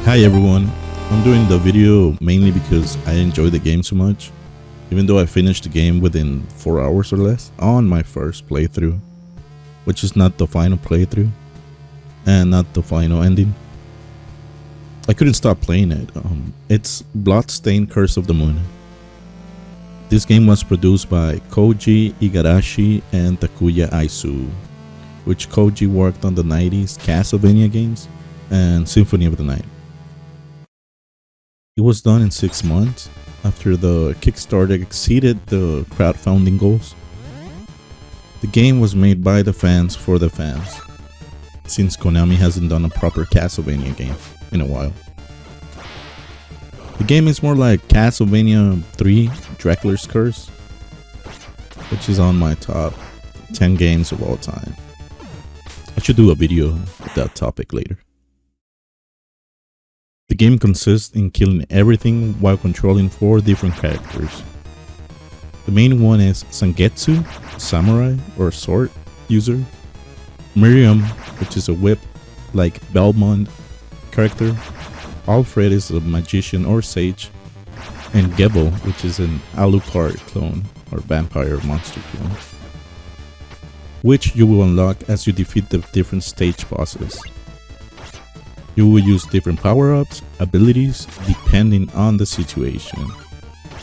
Hi everyone, I'm doing the video mainly because I enjoy the game so much, even though I finished the game within 4 hours or less on my first playthrough, which is not the final playthrough and not the final ending. I couldn't stop playing it. It's Bloodstained Curse of the Moon. This game was produced by Koji Igarashi and Takuya Aizu, which Koji worked on the 90s Castlevania games and Symphony of the Night. It was done in 6 months after the Kickstarter exceeded the crowdfunding goals. The game was made by the fans for the fans, since Konami hasn't done a proper Castlevania game in a while. The game is more like Castlevania 3 Dracula's Curse, which is on my top 10 games of all time. I should do a video with that topic later. The game consists in killing everything while controlling 4 different characters. The main one is Sangetsu, samurai or sword user, Miriam, which is a whip like Belmont character, Alfred is a magician or sage, and Gebel, which is an Alucard clone or vampire monster clone, which you will unlock as you defeat the different stage bosses. You will use different power-ups, abilities, depending on the situation.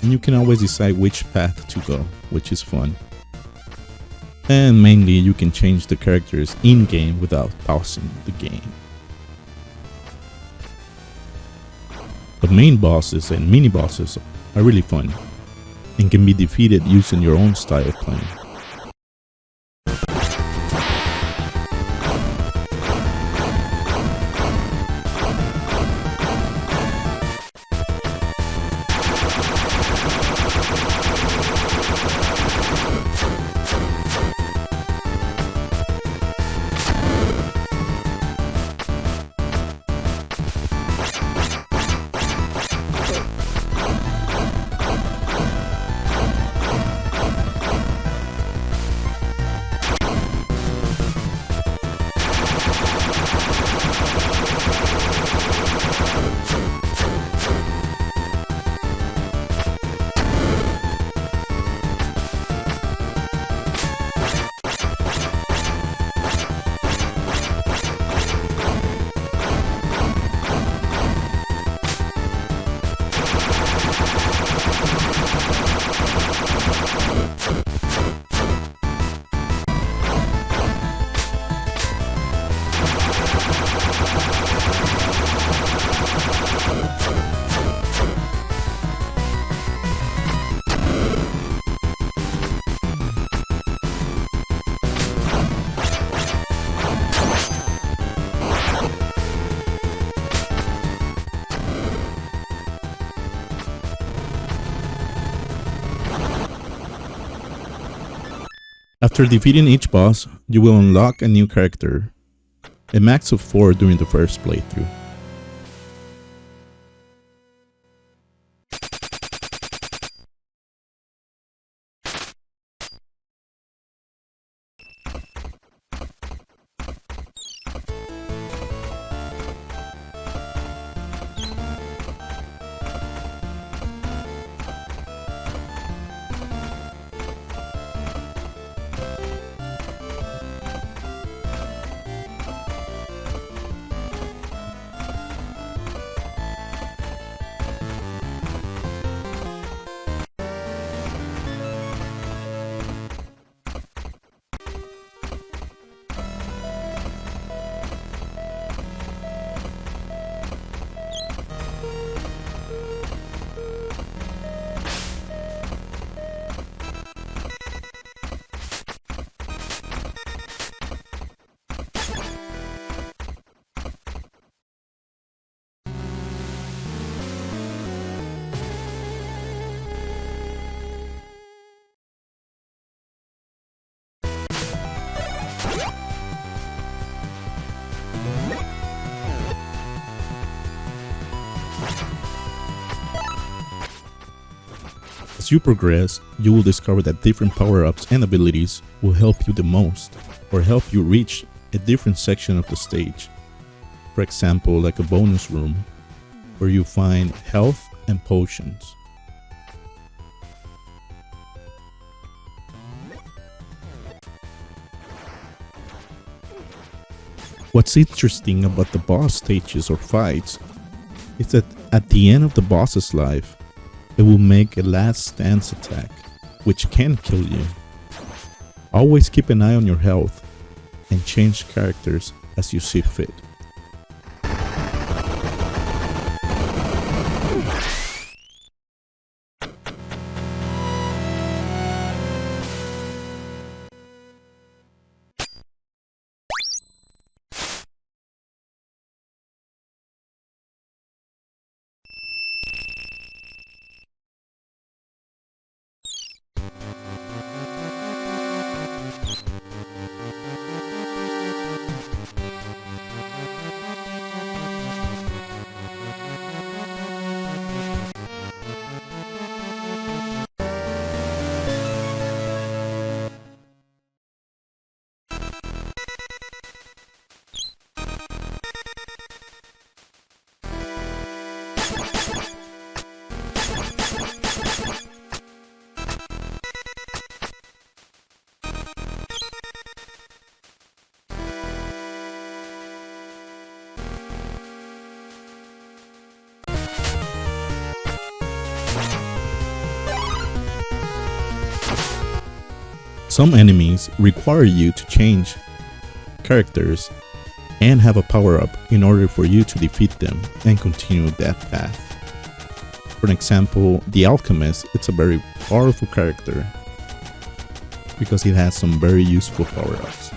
And you can always decide which path to go, which is fun. And mainly you can change the characters in-game without pausing the game. The main bosses and mini-bosses are really fun and can be defeated using your own style of playing. After defeating each boss, you will unlock a new character, a max of 4 during the first playthrough. As you progress, you will discover that different power-ups and abilities will help you the most, or help you reach a different section of the stage. For example, like a bonus room, where you find health and potions. What's interesting about the boss stages or fights is that at the end of the boss's life, it will make a last stance attack, which can kill you. Always keep an eye on your health and change characters as you see fit. Some enemies require you to change characters and have a power-up in order for you to defeat them and continue that path. For an example, the Alchemist, it's a very powerful character because it has some very useful power-ups.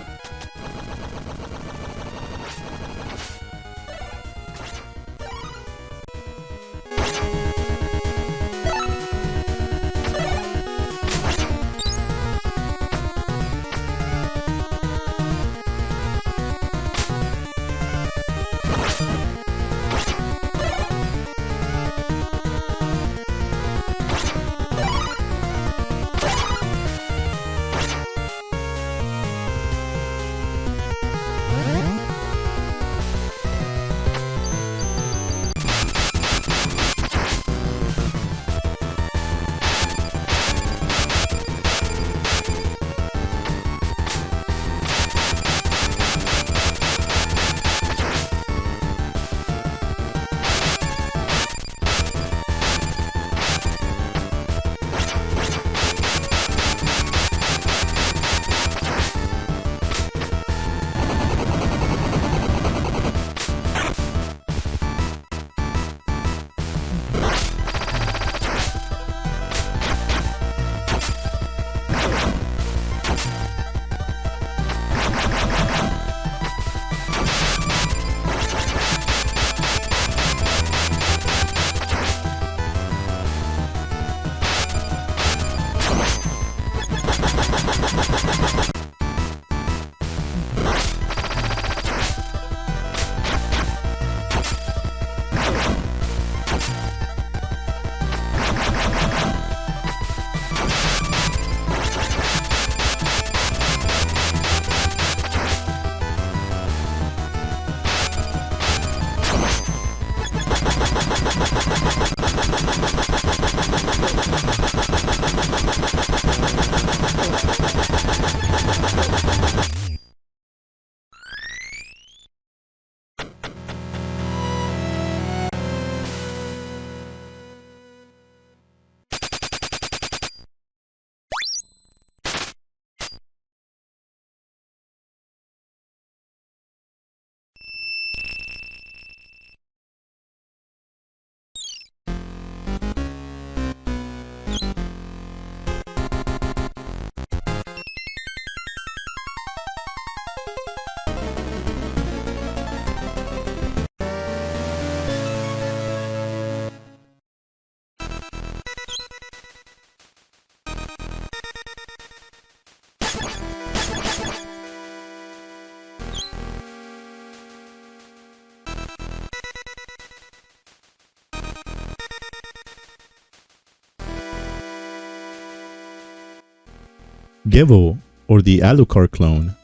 Gevo, or the Alucard clone,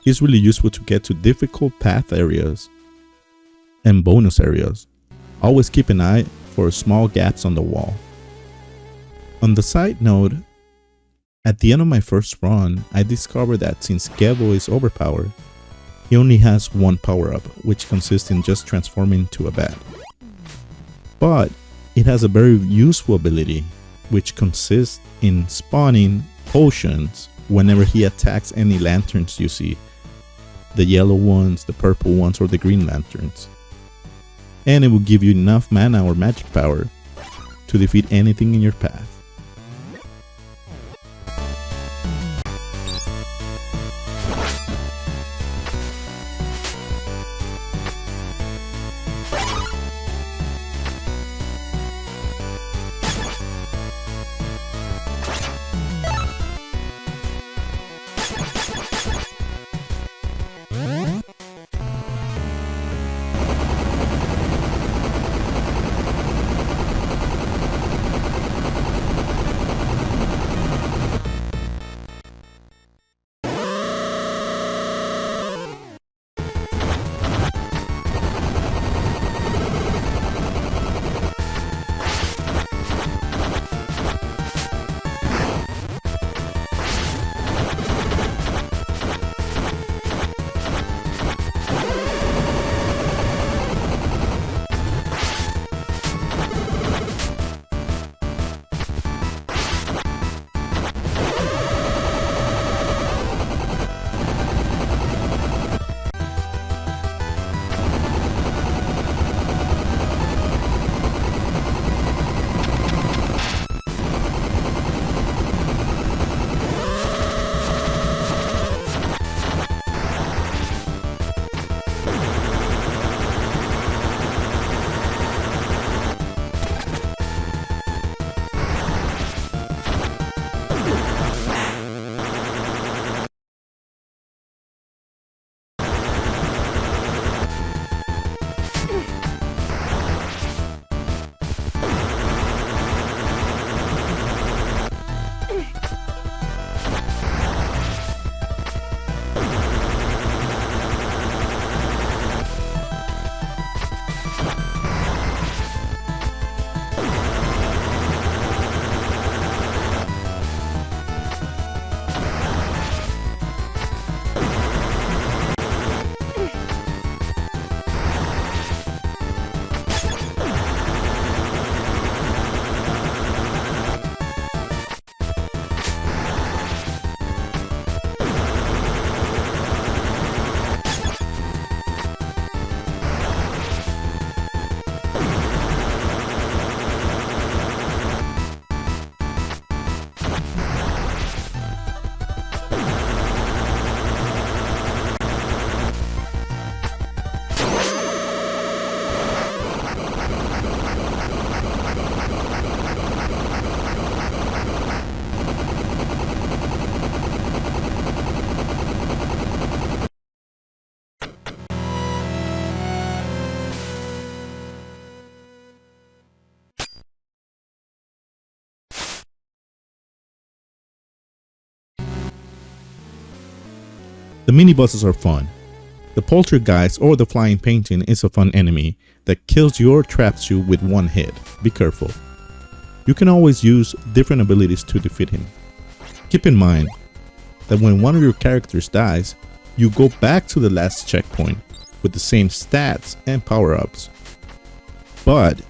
is really useful to get to difficult path areas and bonus areas Always keep an eye for small gaps on the wall. On the side note, at the end of my first run, I discovered that since Gebo is overpowered, he only has one power-up, which consists in just transforming into a bat. But it has a very useful ability, which consists in spawning potions whenever he attacks any lanterns you see. The yellow ones, the purple ones, or the green lanterns. And it will give you enough mana or magic power to defeat anything in your path. The mini bosses are fun. The poltergeist or the flying painting is a fun enemy that kills you or traps you with one hit. Be careful. You can always use different abilities to defeat him. Keep in mind that when one of your characters dies, you go back to the last checkpoint with the same stats and power-ups, but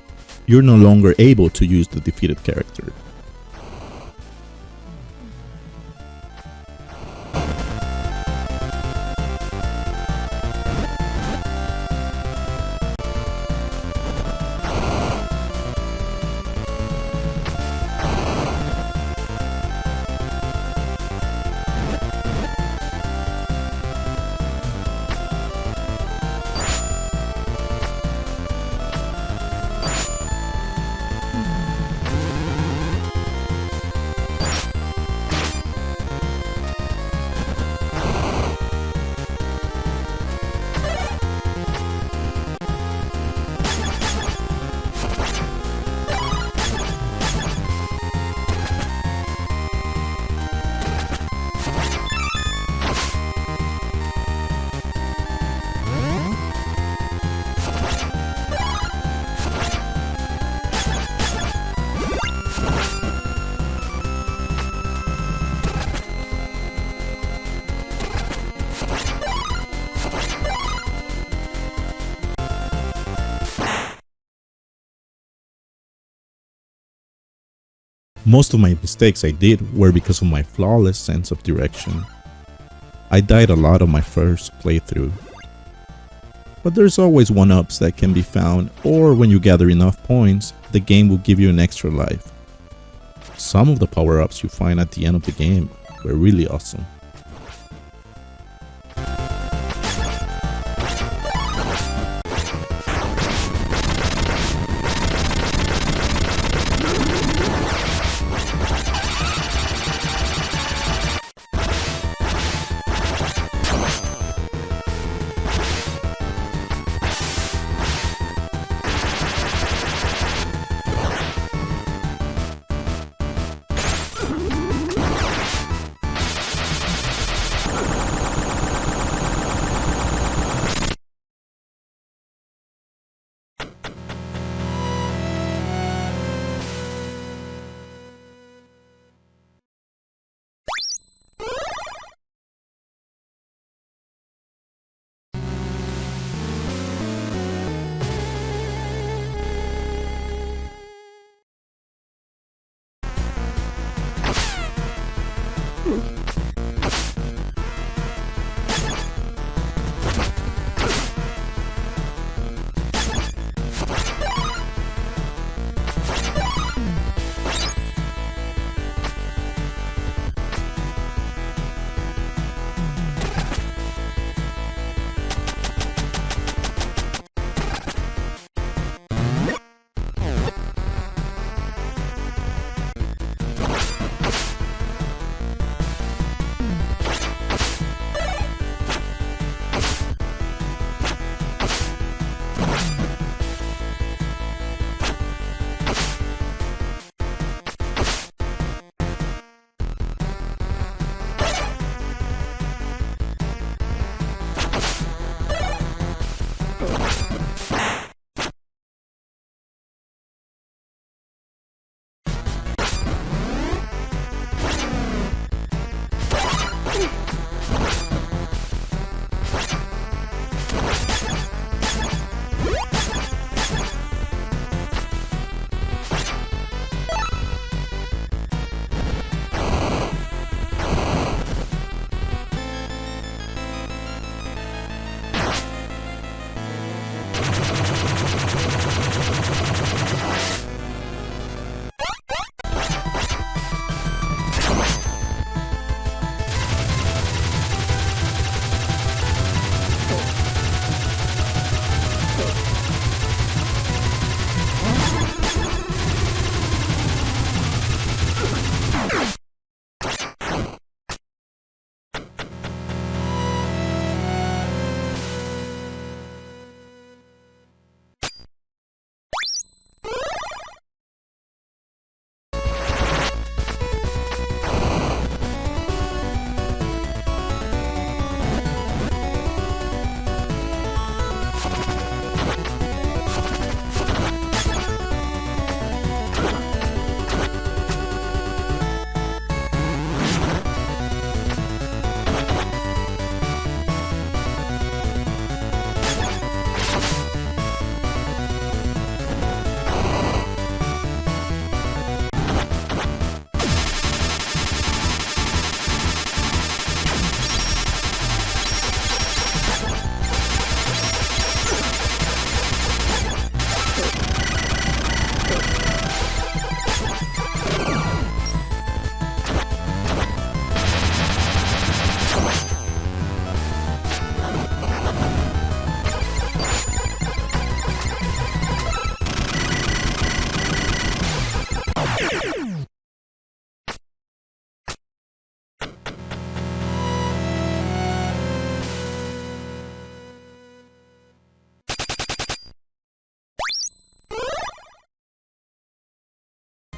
you're no longer able to use the defeated character. Most of my mistakes I did were because of my flawless sense of direction. I died a lot on my first playthrough. But there's always one-ups that can be found, or when you gather enough points, the game will give you an extra life. Some of the power-ups you find at the end of the game were really awesome.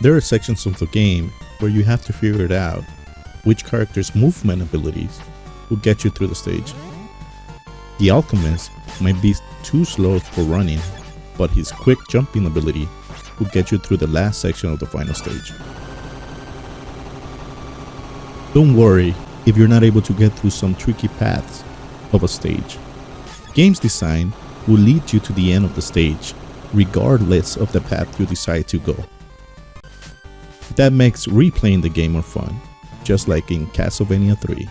There are sections of the game where you have to figure it out which character's movement abilities will get you through the stage. The Alchemist might be too slow for running, but his quick jumping ability will get you through the last section of the final stage. Don't worry if you're not able to get through some tricky paths of a stage. Game's design will lead you to the end of the stage, regardless of the path you decide to go. that makes replaying the game more fun, just like in Castlevania 3.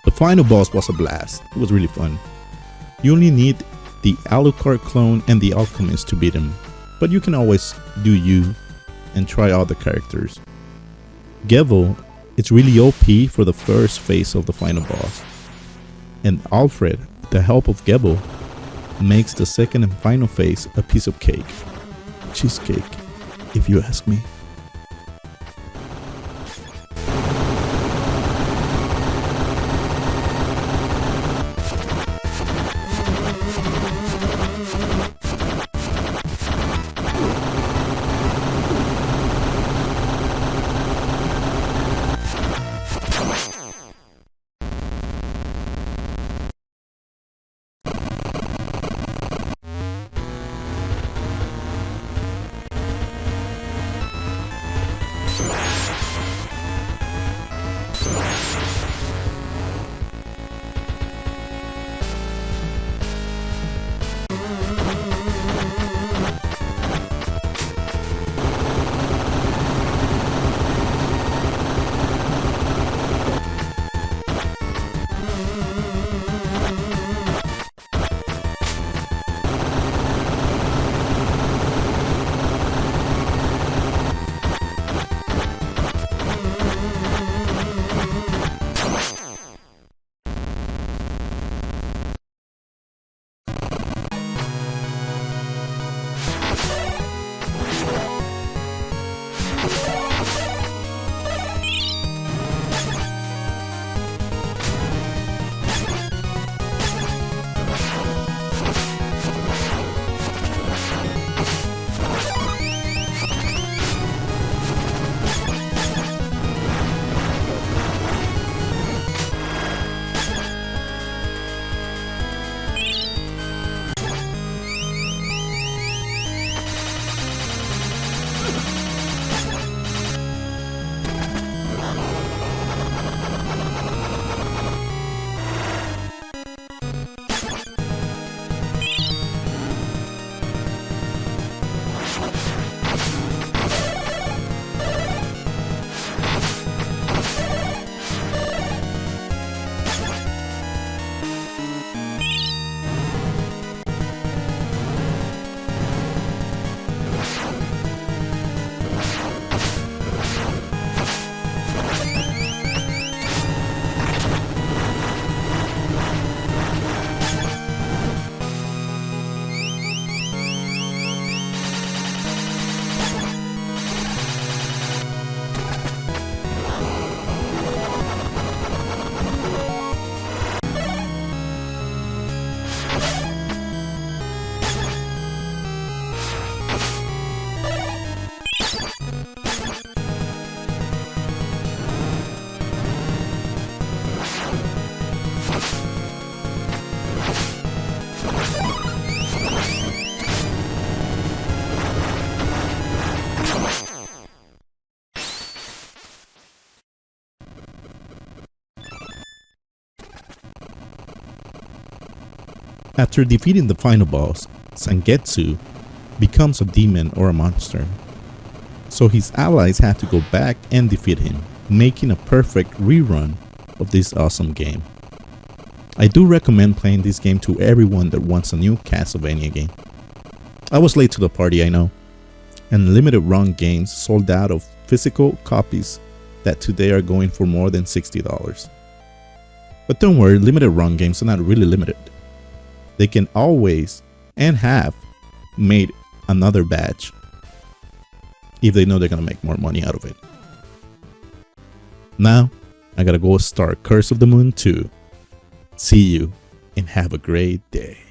The final boss was a blast. It was really fun. You only need the Alucard clone and the Alchemist to beat him, but you can always do you and try other characters. Gevel is really OP for the first phase of the final boss, and Alfred, with the help of Gevel, makes the second and final phase a piece of cake. Cheesecake, if you ask me. After defeating the final boss, Zangetsu becomes a demon or a monster. So his allies have to go back and defeat him, making a perfect rerun of this awesome game. I do recommend playing this game to everyone that wants a new Castlevania game. I was late to the party, I know. And limited run games sold out of physical copies that today are going for more than $60. But don't worry, limited run games are not really limited. They can always and have made another batch if they know they're gonna make more money out of it. Now, I gotta go start Curse of the Moon 2. See you and have a great day.